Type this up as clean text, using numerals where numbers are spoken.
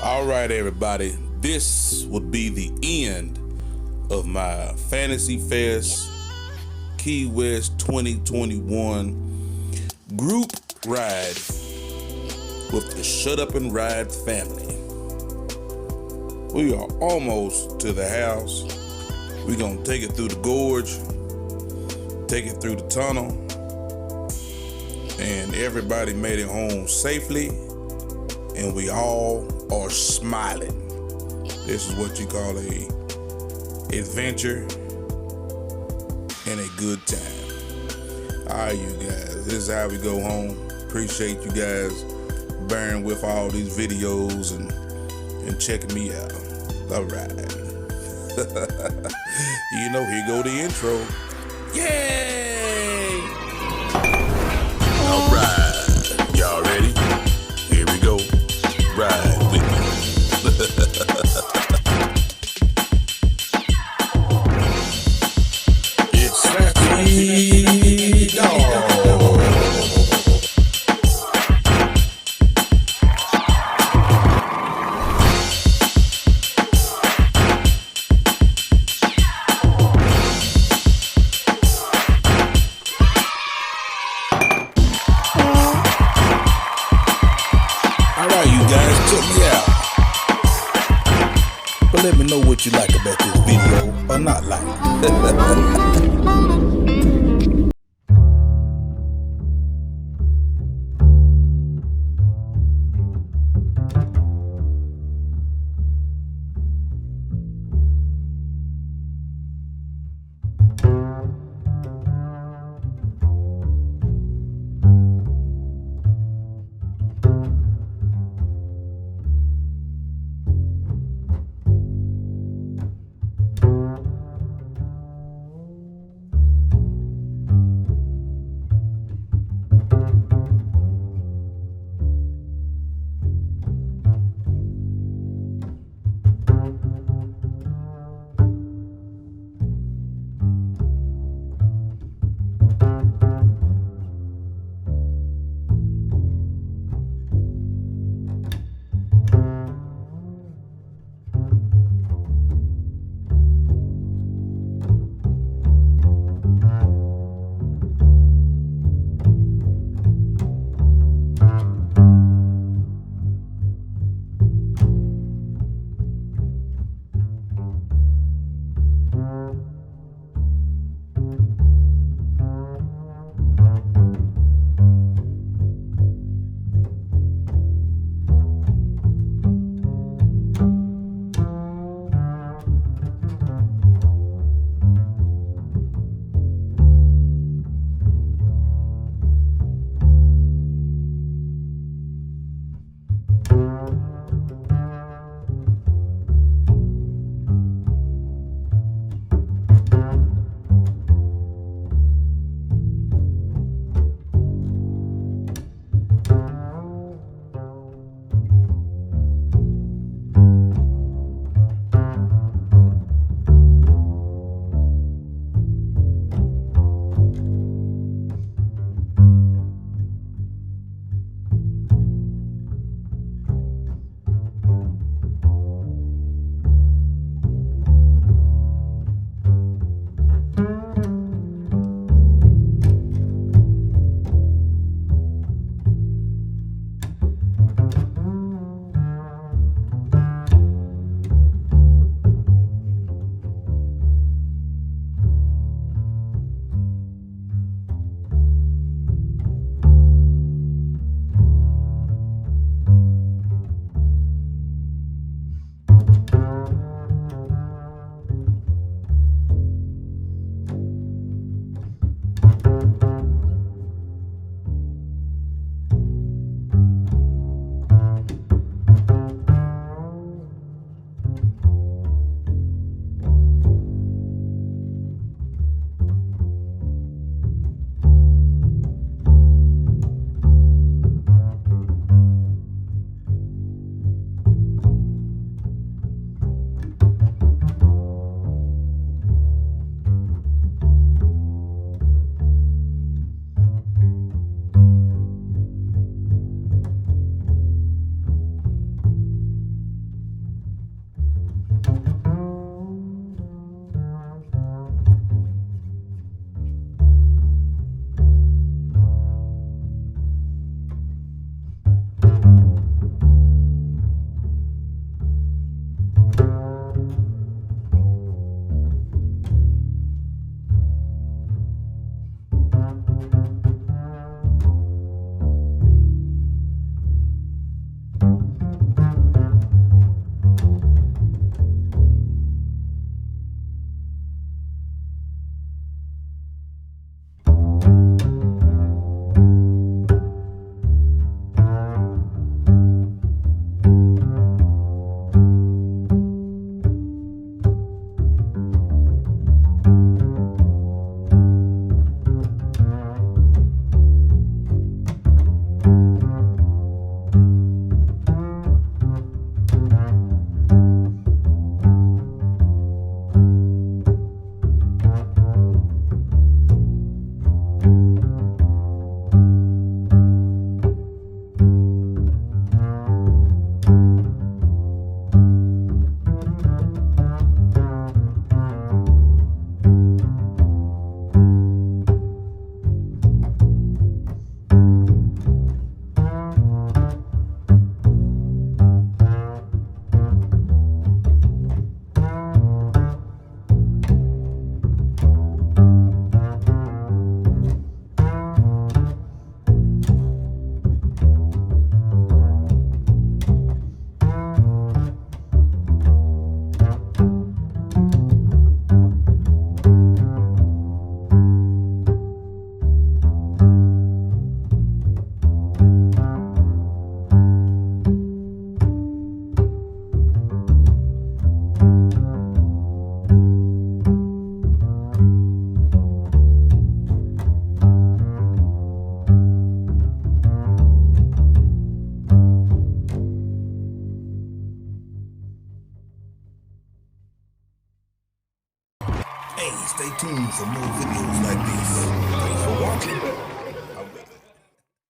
All right, everybody. This would be the end of my Fantasy Fest Key West 2021 group ride with the Shut Up and Ride family. We are almost to the house. We're going to take it through the gorge, take it through the tunnel, and everybody made it home safely, and we all are smiling. This is what you call a adventure and a good time. All right, you guys, this is how we go home. Appreciate you guys bearing with all these videos and checking me out. All right. Here go the intro. Yay! All right, y'all ready? Here we go. Ride with me. It's Slappy dog. Guys, check me out. But let me know what you like about this video or not like. Hey, stay tuned for more videos like this. Thanks for watching.